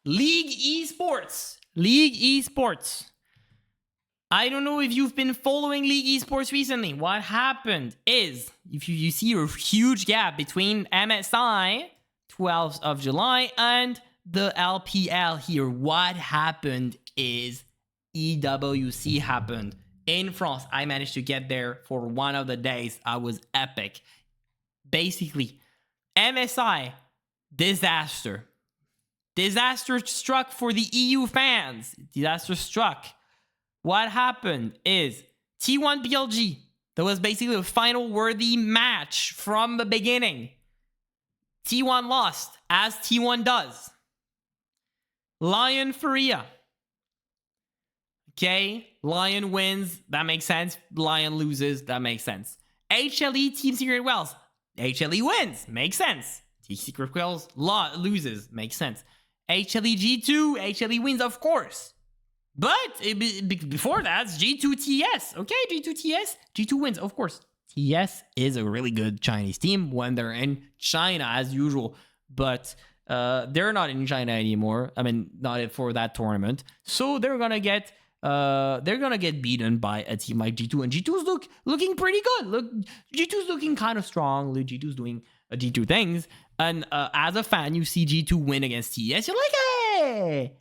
League Esports. League Esports. I don't know if you've been following League Esports recently. What happened is, if you see a huge gap between MSI, 12th of July, and the LPL here. What happened is EWC happened in France. I managed to get there for one of the days. I was epic. Basically, MSI, disaster. Disaster struck for the EU fans. Disaster struck. What happened is T1 BLG. That was basically a final worthy match from the beginning. T1 lost, as T1 does. Lion Furia. Okay, Lion wins. That makes sense. Lion loses. That makes sense. HLE Team Secret Wells. HLE wins. Makes sense. Team Secret Wells loses. Makes sense. HLE G2. HLE wins, of course. But before that, it's G2TS. Okay, G2TS. G2 wins, of course. TS is a really good Chinese team when they're in China, as usual. But they're not in China anymore. I mean, not for that tournament. So they're gonna get beaten by a team like G2, and G2's looking pretty good. Look, G2's looking kind of strong. G2's doing G2 things, and as a fan, you see G2 win against TS. You're like, hey,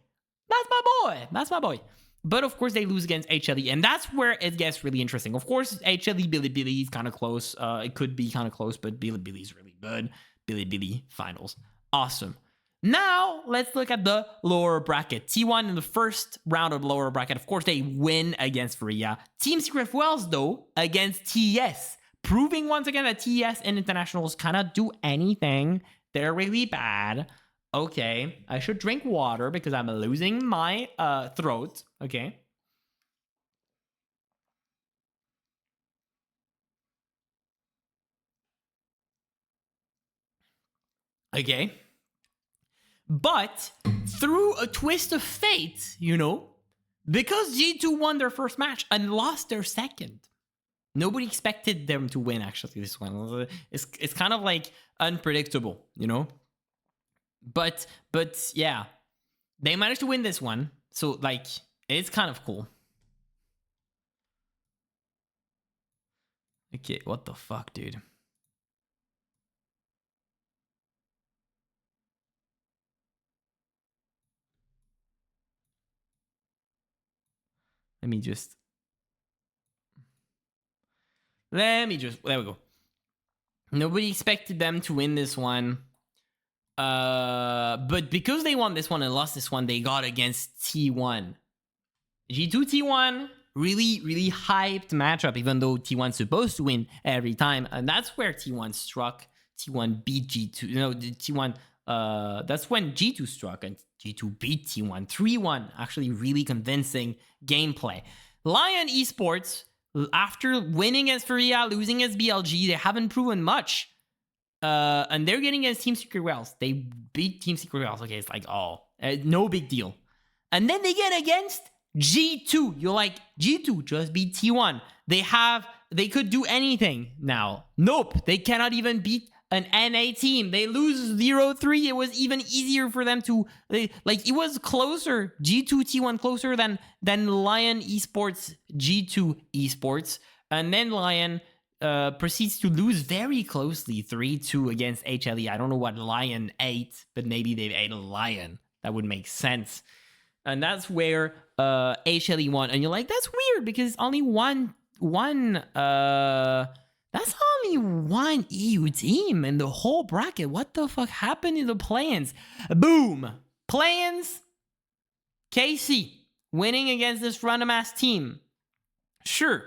that's my boy. That's my boy. But of course, they lose against HLE, and that's where it gets really interesting. Of course, HLE Bilibili is kind of close. It could be kind of close, but Bilibili is really good. Bilibili finals, awesome. Now, let's look at the lower bracket. T1 in the first round of the lower bracket. Of course, they win against Furia. Team Secret Wells, though, against TS. Proving once again that TS and internationals cannot do anything. They're really bad. Okay, I should drink water because I'm losing my throat. Okay. Okay. But through a twist of fate, you know, because G2 won their first match and lost their second, nobody expected them to win, actually, this one. It's kind of like unpredictable, you know? But yeah, they managed to win this one. So, like, it's kind of cool. Okay, what the fuck, dude? Let me just, there we go. Nobody expected them to win this one. But because they won this one and lost this one, they got against T1. G2 T1, really hyped matchup, even though T1's supposed to win every time. And that's where T1 struck. T1 beat G2. You know, T1, that's when G2 struck and G2 beat T1 3-1. Actually, really convincing gameplay. Lion Esports, after winning against Furia, losing against BLG, they haven't proven much. And they're getting against Team Secret Wells. They beat Team Secret Wells. Okay, it's like, oh, no big deal. And then they get against G2. You're like, G2 just beat T1. They could do anything now. Nope, they cannot even beat an NA team. They lose 0-3. It was even easier for them to, it was closer. G2 T1 closer than Lion Esports G2 Esports. And then Lion proceeds to lose very closely 3-2 against HLE. I don't know what Lion ate, but maybe they ate a lion. That would make sense. And that's where HLE won. And you're like, that's weird because only one that's only one EU team in the whole bracket. What the fuck happened in the play-ins? Boom. Play-ins. KC winning against this random ass team. Sure.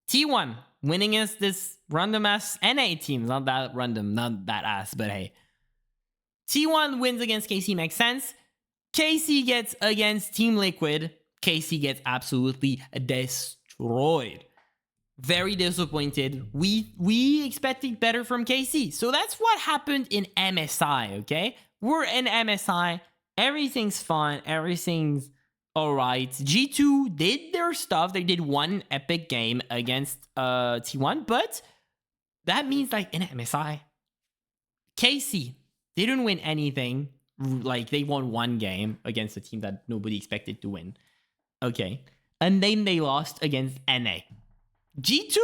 T1 winning against this random ass NA team. Not that random, not that ass, but hey. T1 wins against KC, makes sense. KC gets against Team Liquid. KC gets absolutely destroyed. Very disappointed. We expected better from KC. So that's what happened in MSI, okay? We're in MSI. Everything's fine. Everything's all right. G2 did their stuff. They did one epic game against T1, but that means like in MSI, KC didn't win anything. Like they won one game against a team that nobody expected to win. Okay. And then they lost against NA. G2,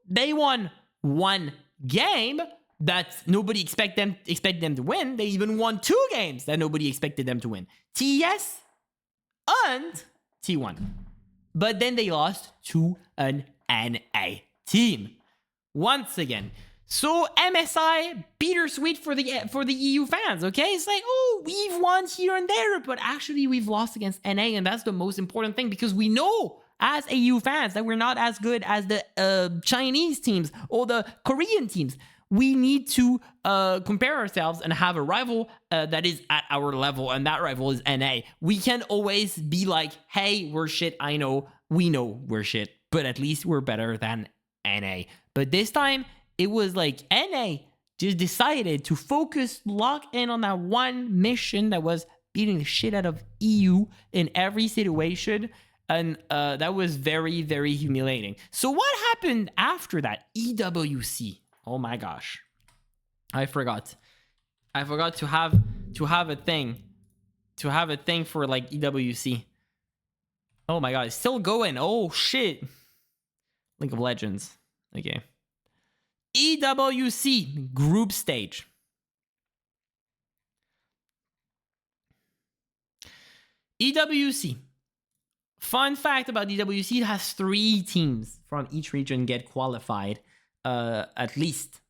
they won one game that nobody expect them to win. They even won 2 games that nobody expected them to win. TES and T1. But then they lost to an NA team. Once again. So MSI, bittersweet for the EU fans, okay? It's like, oh, we've won here and there, but actually we've lost against NA, and that's the most important thing because we know as EU fans that we're not as good as the Chinese teams or the Korean teams. We need to compare ourselves and have a rival that is at our level, and that rival is NA. We can always be like, hey, we're shit, I know, we know we're shit, but at least we're better than NA. But this time, it was like NA just decided to lock in on that one mission that was beating the shit out of EU in every situation. And that was very, very humiliating. So what happened after that? EWC. Oh my gosh. I forgot to have a thing. To have a thing for like EWC. Oh my god, it's still going. Oh shit. League of Legends. Okay. EWC group stage. EWC. Fun fact about EWC, it has 3 teams from each region get qualified, at least.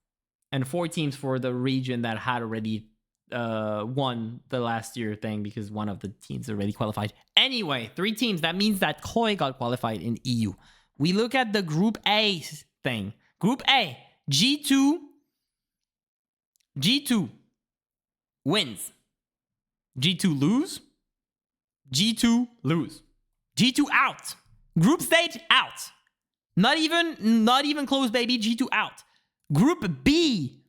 And 4 teams for the region that had already won the last year thing because one of the teams already qualified. Anyway, 3 teams. That means that Koi got qualified in EU. We look at the Group A thing. Group A. G2 wins. G2 lose. G2 lose. G2 out. Group stage out. Not even close, baby. G2 out. Group B.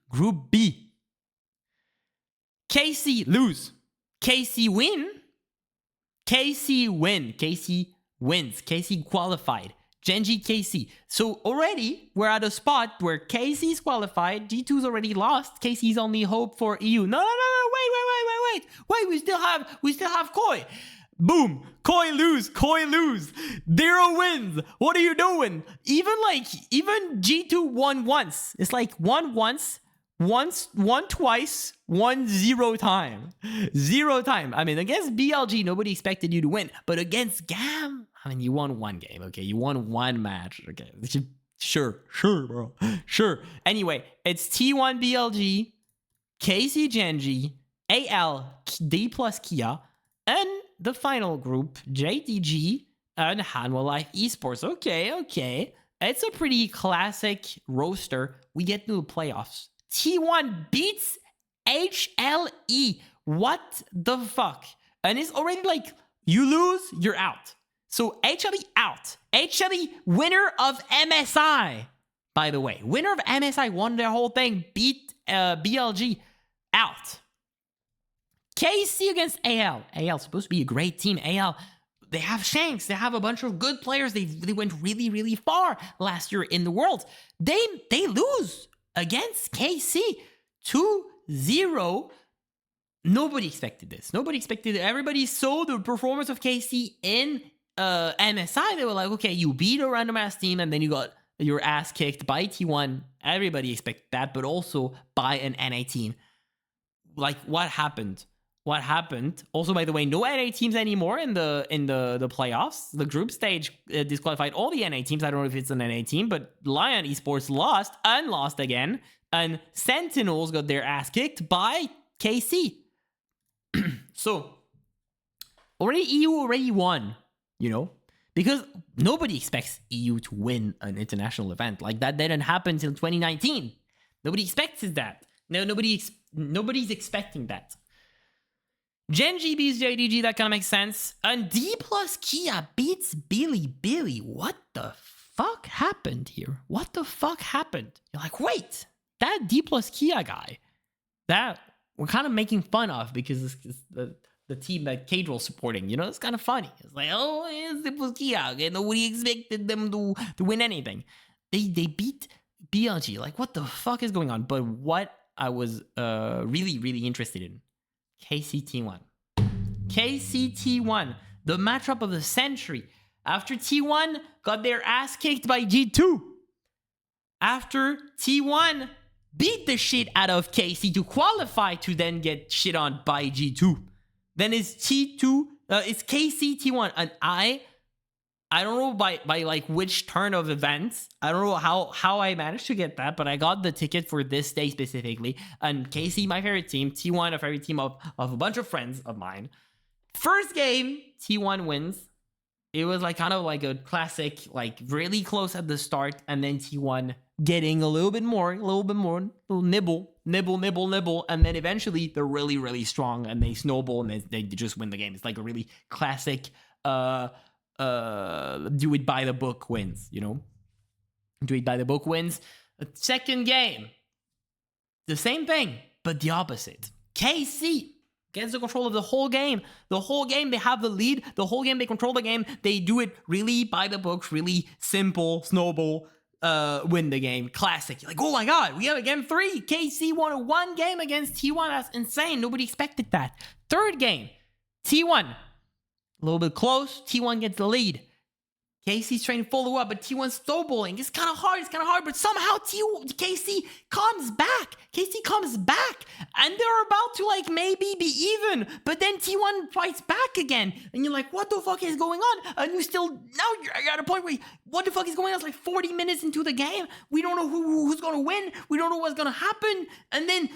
KC lose. KC win. KC wins. KC qualified. GENG KC. So already we're at a spot where KC is qualified. G2's already lost. KC's only hope for EU. No. Wait. We still have Koi. Boom. Koi lose. 0 wins. What are you doing? Even G2 won once. It's like won twice, 0 time. 0 time. I mean, against BLG, nobody expected you to win. But against GAM, I mean, you won 1 game, okay? You won 1 match, okay? Sure, bro. Sure. Anyway, it's T1 BLG, KC GENG, AL, D plus Kia, and the final group, JTG, and Hanwha Life Esports. Okay. It's a pretty classic roster. We get to the playoffs. T1 beats HLE. What the fuck? And it's already like, you lose, you're out. So HLE out. HLE winner of MSI. By the way, winner of MSI won their whole thing. Beat BLG out. KC against AL. AL supposed to be a great team. AL, they have Shanks. They have a bunch of good players. They went really, really far last year in the world. They lose against KC 2-0. Nobody expected this. Nobody expected it. Everybody saw the performance of KC in MSI. They were like, okay, you beat a random ass team and then you got your ass kicked by T1. Everybody expected that, but also by an NA team. Like, what happened? Also, by the way, no NA teams anymore in the playoffs. The group stage disqualified all the NA teams. I don't know if it's an NA team, but Lion Esports lost again, and Sentinels got their ass kicked by KC. So EU already won, because nobody expects EU to win an international event. Like, that didn't happen until 2019. Nobody expects that. No, nobody's expecting that. GENG beats JDG, that kind of makes sense. And D plus Kia beats Billy. What the fuck happened here? What the fuck happened? You're like, wait, that D plus Kia guy, that we're kind of making fun of because it's the team that Cadrill's supporting. It's kind of funny. It's like, oh, it's D plus Kia. Okay, nobody expected them to win anything. They beat BLG. Like, what the fuck is going on? But what I was really, really interested in, KCT1. KCT1, the matchup of the century. After T1 got their ass kicked by G2. After T1 beat the shit out of KC to qualify to then get shit on by G2. Then it's T2, it's KC T1, and I don't know by like which turn of events. I don't know how I managed to get that, but I got the ticket for this day specifically. And KC, my favorite team, T1, a favorite team of a bunch of friends of mine. First game, T1 wins. It was like kind of like a classic, like really close at the start, and then T1 getting a little nibble, and then eventually they're really, really strong and they snowball and they just win the game. It's like a really classic do it by the book wins, you know? Do it by the book wins. Second game, the same thing, but the opposite. KC gets the control of the whole game. The whole game, they have the lead. The whole game, they control the game. They do it really by the books, really simple, snowball, win the game. Classic. You're like, oh my God, we have a game 3. KC won a 1 game against T1. That's insane. Nobody expected that. Third game, T1. A little bit close. T1 gets the lead. KC's trying to follow up, but T1's snowballing. It's kind of hard, but somehow KC comes back. KC comes back, and they're about to like maybe be even, but then T1 fights back again, and you're like, what the fuck is going on? And you still, now you're at a point where, what the fuck is going on? It's like 40 minutes into the game. We don't know who's gonna win. We don't know what's gonna happen. And then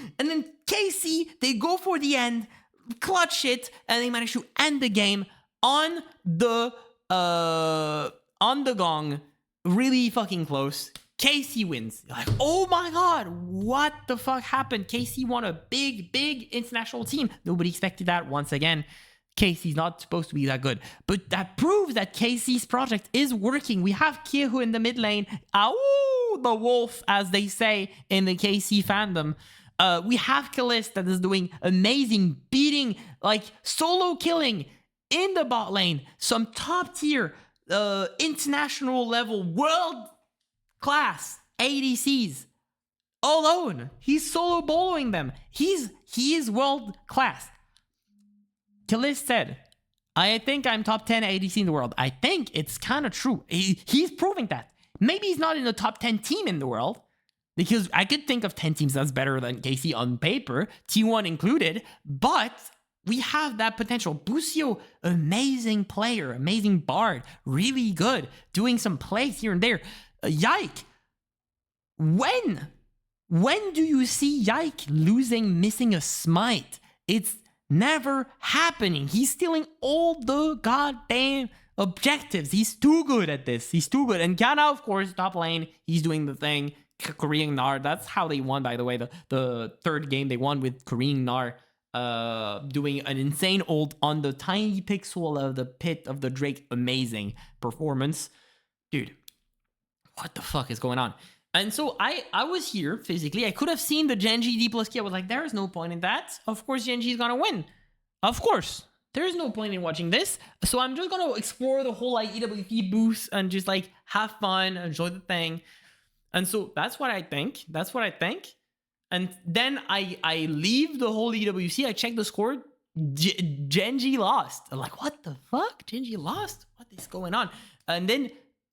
KC, they go for the end, clutch it, and they manage to end the game on the gong, really fucking close. KC wins. You're like, oh my God, what the fuck happened? KC won a big international team. Nobody expected that once again. KC's not supposed to be that good. But that proves that KC's project is working. We have Kyehu in the mid lane. Ow, the wolf, as they say in the KC fandom. We have Kalist that is doing amazing, beating, like solo killing in the bot lane. Some top tier international level, world class ADCs alone. He's solo boloing them. He is world class. Kalist said, I think I'm top 10 ADC in the world. I think it's kind of true. He's proving that. Maybe he's not in the top 10 team in the world, because I could think of 10 teams that's better than KC on paper, T1 included, but we have that potential. Busio, amazing player, amazing bard, really good, doing some plays here and there. Yike, when do you see Yike missing a smite? It's never happening. He's stealing all the goddamn objectives. He's too good at this. He's too good. And Kana, of course, top lane, he's doing the thing. Korean Nar, that's how they won, by the way. The third game they won with Korean Nar. Doing an insane ult on the tiny pixel of the pit of the Drake. Amazing performance. Dude, what the fuck is going on? And so I was here physically. I could have seen the Genji D+K. I was like, there is no point in that. Of course Genji is gonna win. Of course. There is no point in watching this. So I'm just gonna explore the whole like EWP booth and just like have fun, enjoy the thing. And so that's what I think. And then I leave the whole EWC. I check the score. Genji lost. I'm like, what the fuck? Genji lost? What is going on? And then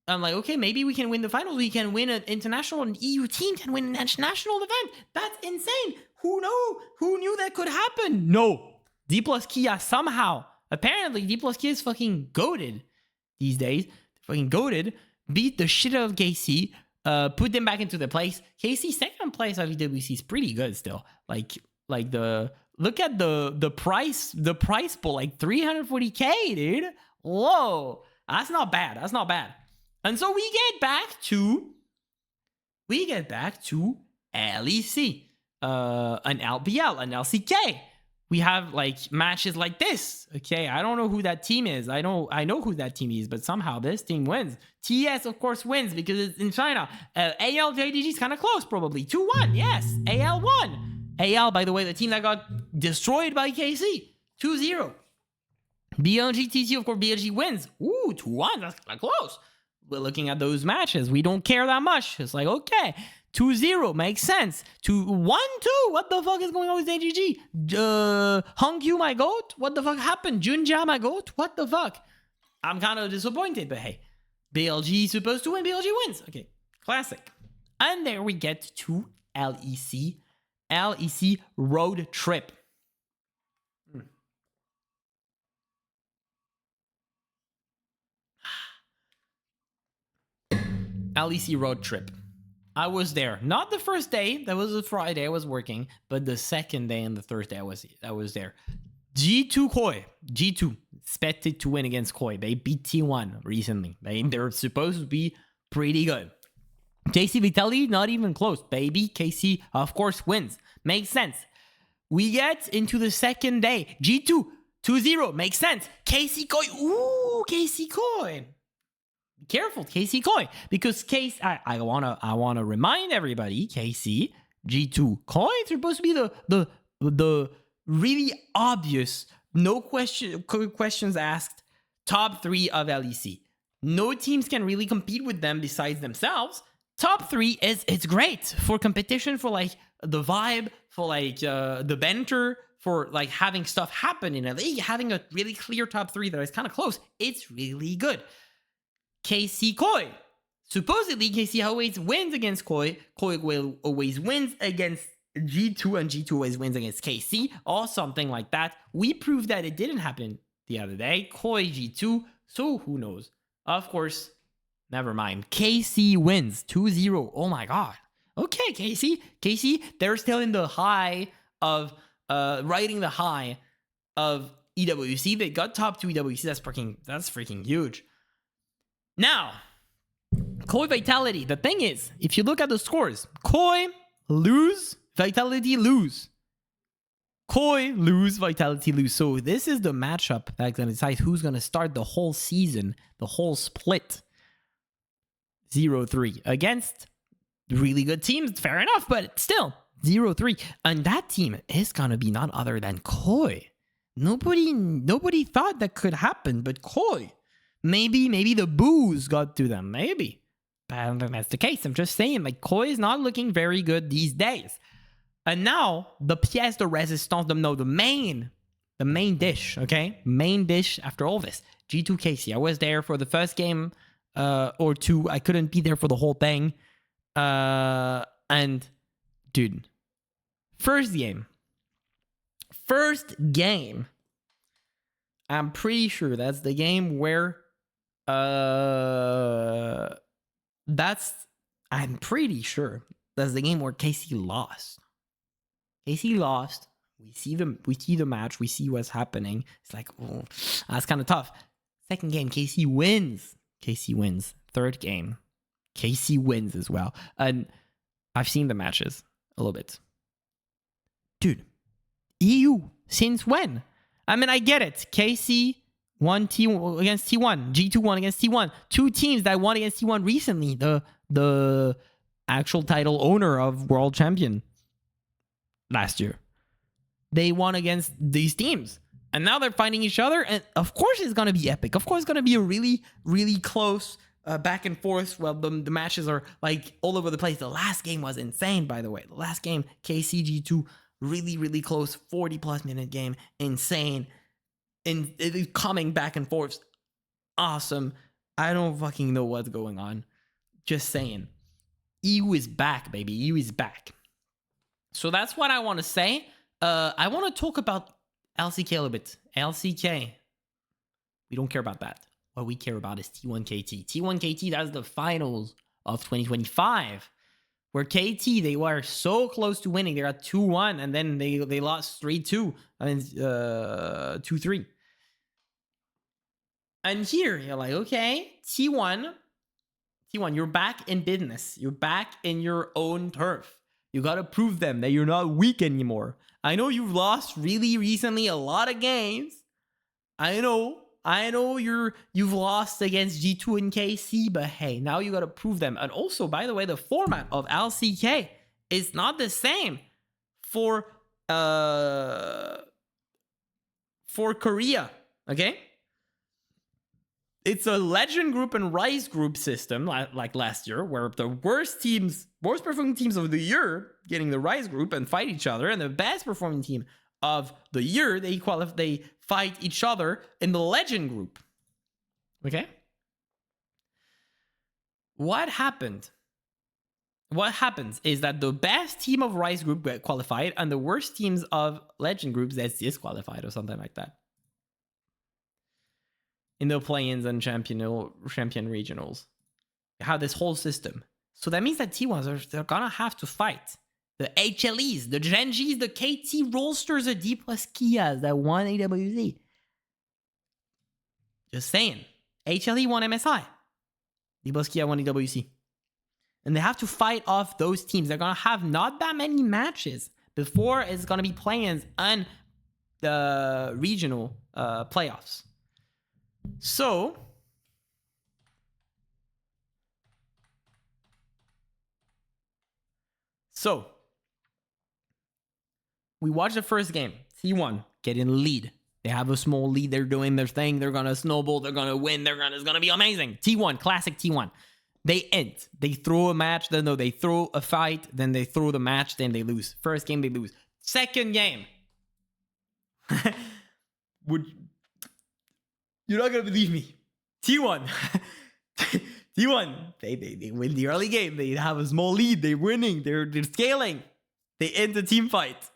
I'm like, okay, maybe we can win the finals. We can win an international, an EU team can win an international event. That's insane. Who knew? Who knew that could happen? No. D+K somehow. Apparently, D+K is fucking goated these days. Fucking goated. Beat the shit out of KC. Put them back into the place. KC second place of EWC is pretty good still. Like the look at the price pool, like 340k, dude. Whoa, that's not bad. And so we get back to LEC, an LPL, an LCK. We have like matches like this. Okay, I don't know who that team is. I know who that team is, but somehow this team wins. TS of course wins because it's in China. AL JDG is kind of close, probably 2-1. Yes, AL won. AL, by the way, the team that got destroyed by KC, 2-0. BLG TC, of course, BLG wins. Ooh, 2-1. That's kind of close. We're looking at those matches. We don't care that much. It's like, okay, 2-0 makes sense. 1-2. What the fuck is going on with AGG? Hongyu, my goat. What the fuck happened? Junja, my goat. What the fuck? I'm kind of disappointed, but hey, BLG is supposed to win. BLG wins. Okay, classic. And there we get to LEC road trip. LEC road trip. I was there. Not the first day. That was a Friday. I was working. But the second day and the third day I was there. G2 Koi. G2 expected to win against Koi. They beat T1 recently. They're supposed to be pretty good. KC Vitality, not even close, baby. KC, of course, wins. Makes sense. We get into the second day. G2, 2-0. Makes sense. KC Koi. Ooh, KC Koi. Careful, KC Koi, because I wanna remind everybody, KC G2 Koi is supposed to be the really obvious, no questions asked top 3 of LEC. No teams can really compete with them besides themselves. Top 3 it's great for competition, for like the vibe, for like the banter, for like having stuff happen in a league, having a really clear top 3 that is kind of close. It's really good. KC Koi. Supposedly, KC always wins against Koi. Koi always wins against G2, and G2 always wins against KC, or something like that. We proved that it didn't happen the other day. Koi, G2, so who knows? Of course, never mind. KC wins 2-0. Oh my god. Okay, KC, they're still in the high of, riding the high of EWC. They got top 2 EWC. That's freaking huge. Now, Koi Vitality. The thing is, if you look at the scores, Koi lose, Vitality lose. Koi lose, Vitality lose. So this is the matchup that's going to decide who's going to start the whole season, the whole split. 0-3 against really good teams. Fair enough, but still 0-3. And that team is going to be none other than Koi. Nobody thought that could happen, but Koi. Maybe the booze got to them. Maybe. But I don't think that's the case. I'm just saying, like, Koi is not looking very good these days. And now, the pièce de résistance, the main dish, okay? Main dish after all this. G2 KC. I was there for the first game or two. I couldn't be there for the whole thing. And, dude, first game. I'm pretty sure that's the game where I'm pretty sure that's the game where KC lost. KC lost. We see the match. We see what's happening. It's like, oh, that's kind of tough. Second game, KC wins. Third game, KC wins as well. And I've seen the matches a little bit. Dude, EU, since when? I mean, I get it. KC won against T1. G2 won against T1. 2 teams that won against T1 recently. The actual title owner of World Champion last year. They won against these teams. And now they're fighting each other. And of course it's going to be epic. Of course it's going to be a really, really close back and forth. Well, the matches are like all over the place. The last game was insane, by the way. The last game, KCG2, really, really close. 40+ minute game. Insane. And it is coming back and forth. Awesome. I don't fucking know what's going on. Just saying. EU is back, baby. EU is back. So that's what I want to say. I want to talk about LCK a little bit. LCK. We don't care about that. What we care about is T1KT. T1KT, that's the finals of 2025. Where KT, they were so close to winning. They got 2-1, and then they lost 3-2. I mean, 2-3. And here, you're like, okay, T1, you're back in business. You're back in your own turf. You got to prove them that you're not weak anymore. I know you've lost really recently a lot of games. I know you've lost against G2 and KC, but hey, now you got to prove them. And also, by the way, the format of LCK is not the same for Korea, okay? it's a legend group and rise group system like last year, where the worst performing teams of the year getting the rise group and fight each other, and the best performing team of the year they fight each other in the legend group. Okay. What happens is that the best team of rise group get qualified, and the worst teams of legend groups gets disqualified or something like that in the play-ins and champion regionals. They have this whole system. So that means that T1s they're gonna have to fight the HLEs, the GENGs, the KT Rollsters, the D plus Kias that won AWZ. Just saying. HLE won MSI. D plus Kia won AWC. And they have to fight off those teams. They're gonna have not that many matches before it's gonna be play-ins and the regional playoffs. So we watch the first game. T1 get in the lead. They have a small lead. They're doing their thing. They're gonna snowball. They're gonna win. It's gonna be amazing. T1, classic T1. They end. They throw a match. Then they throw a fight. Then they throw the match. Then they lose. First game they lose. Second game. You're not gonna believe me. T1. T1. They win the early game. They have a small lead. They're winning. They're scaling. They end the team fight.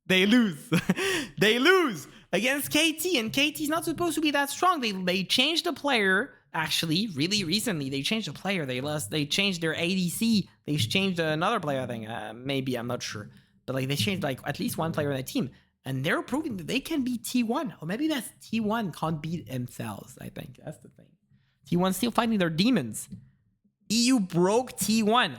They lose. They lose against KT, and KT's not supposed to be that strong. They changed the player. Actually, really recently, they changed the player. They changed their ADC. They changed another player, I think. Maybe, I'm not sure. But like they changed like at least one player on that team. And they're proving that they can beat T1. Or maybe that's T1 can't beat themselves, I think. That's the thing. T1's still fighting their demons. EU broke T1.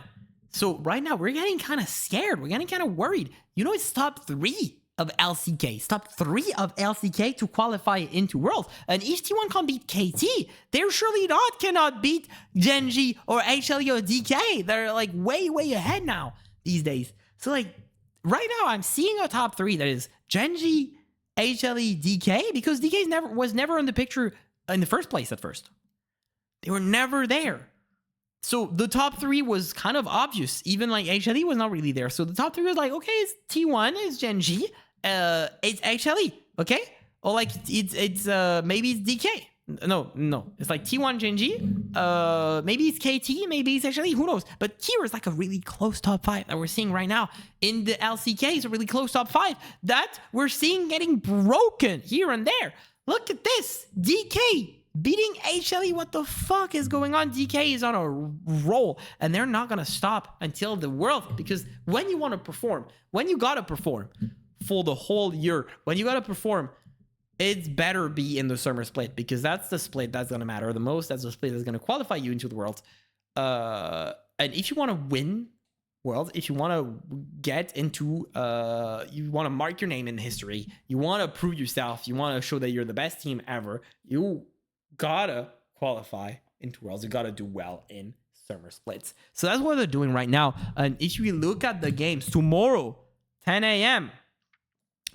So right now, we're getting kind of scared. We're getting kind of worried. You know, it's top 3 of LCK. It's top 3 of LCK to qualify into Worlds. And if T1 can't beat KT, they're surely cannot beat GENG or HLE or DK. They're like way, way ahead now these days. So like right now, I'm seeing a top 3 that is GENG, HLE, DK, because DK was never in the picture in the first place at first. They were never there. So the top 3 was kind of obvious. Even like HLE was not really there. So the top 3 was like, okay, it's T1, it's GENG, it's HLE, okay? Or like it's maybe it's DK. No, it's like T1, GENG, maybe it's KT, maybe it's HLE, who knows? But here is like a really close top 5 that we're seeing right now in the LCK. Is a really close top 5 that we're seeing getting broken here and there. Look at this, DK beating HLE. What the fuck is going on? DK is on a roll, and they're not gonna stop until the World, because when you want to perform, when you gotta perform for the whole year, when you gotta perform, it's better be in the summer split, because that's the split that's gonna matter the most. That's the split that's gonna qualify you into the World. And if you want to win Worlds, if you want to get into, you want to mark your name in history, you want to prove yourself, you want to show that you're the best team ever, you gotta qualify into Worlds. You gotta do well in summer splits. So that's what they're doing right now. And if you look at the games tomorrow, 10 a.m.,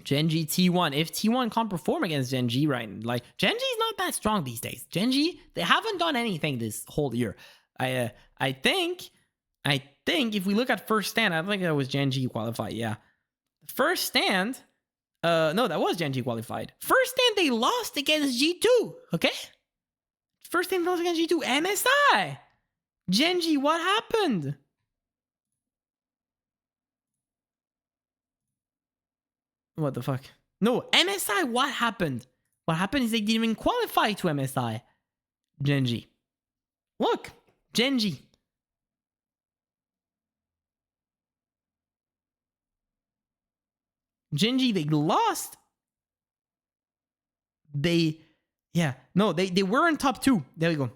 GENG T1. If T1 can't perform against GENG, right? Like GENG is not that strong these days. GENG, they haven't done anything this whole year. I think if we look at first stand, I think that was GENG qualified. Yeah, first stand. No, that was GENG qualified. First stand, they lost against G2. Okay. First stand lost against G2. MSI. GENG, what happened? What the fuck? No, MSI, what happened? What happened is they didn't even qualify to MSI. GENG. Look, GENG. GENG, they lost. They were in top 2. There we go.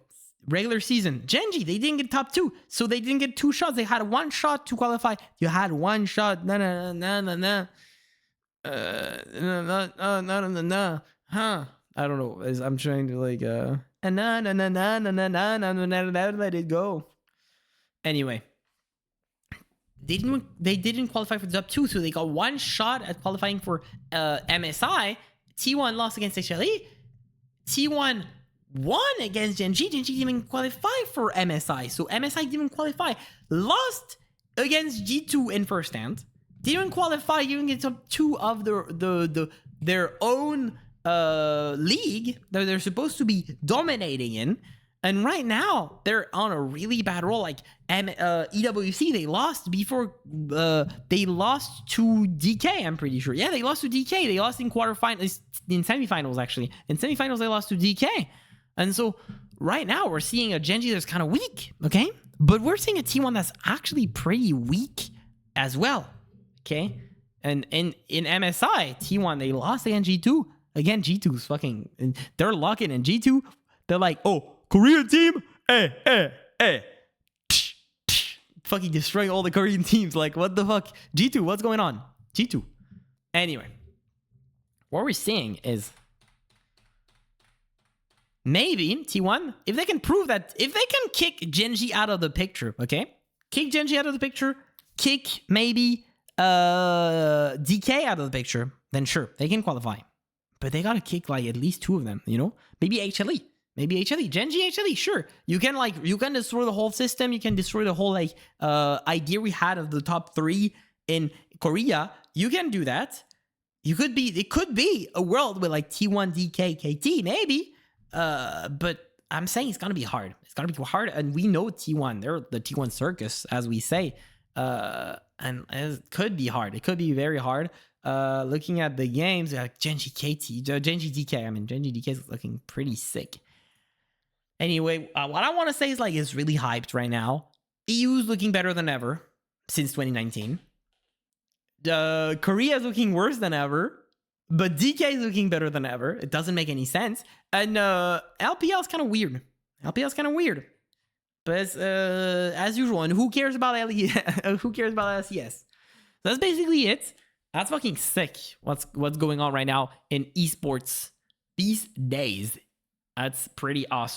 Regular season. GENG, they didn't get top 2. So they didn't get 2 shots. They had 1 shot to qualify. You had 1 shot. No. Huh. I don't know. I'm trying to like let it go. Anyway. They didn't qualify for the top 2, so they got 1 shot at qualifying for MSI. T1 lost against HLE. T1 won against Gen G. Gen G didn't even qualify for MSI. So MSI didn't even qualify. Lost against G2 in first hand. Didn't qualify even in top 2 of their own league that they're supposed to be dominating in. And right now, they're on a really bad roll. Like EWC, they lost before they lost to DK, I'm pretty sure. Yeah, they lost to DK. They lost in quarterfinals, in semifinals, actually. In semifinals, they lost to DK. And so right now, we're seeing a Gen G that's kind of weak, okay? But we're seeing a T1 that's actually pretty weak as well, okay? And in MSI, T1, they lost against G2. Again, G2's fucking... They're locking in G2. They're like, oh, Korean team? Fucking destroying all the Korean teams. Like, what the fuck? G2, what's going on? G2. Anyway. What we're seeing is... maybe T1, if they can prove that... if they can kick Gen G out of the picture, okay? Kick Gen G out of the picture. Kick maybe DK out of the picture. Then sure, they can qualify. But they gotta kick like at least 2 of them, you know? Maybe HLE. Maybe HLE. Gen G HLE, sure. You can destroy the whole system. You can destroy the whole like idea we had of the top 3 in Korea. You can do that. It could be a world with like T1, DK, KT, maybe. But I'm saying it's gonna be hard. It's gonna be hard, and we know T1. They're the T1 circus, as we say. And it could be hard. It could be very hard. Looking at the games, like Gen G KT, Gen G DK. I mean, Gen G DK is looking pretty sick. Anyway, what I want to say is like it's really hyped right now. EU's looking better than ever since 2019. Korea is looking worse than ever, but DK is looking better than ever. It doesn't make any sense. And LPL is kind of weird. LPL is kind of weird. But it's, as usual, and who cares about who cares about LCS? So that's basically it. That's fucking sick. What's going on right now in esports these days? That's pretty awesome.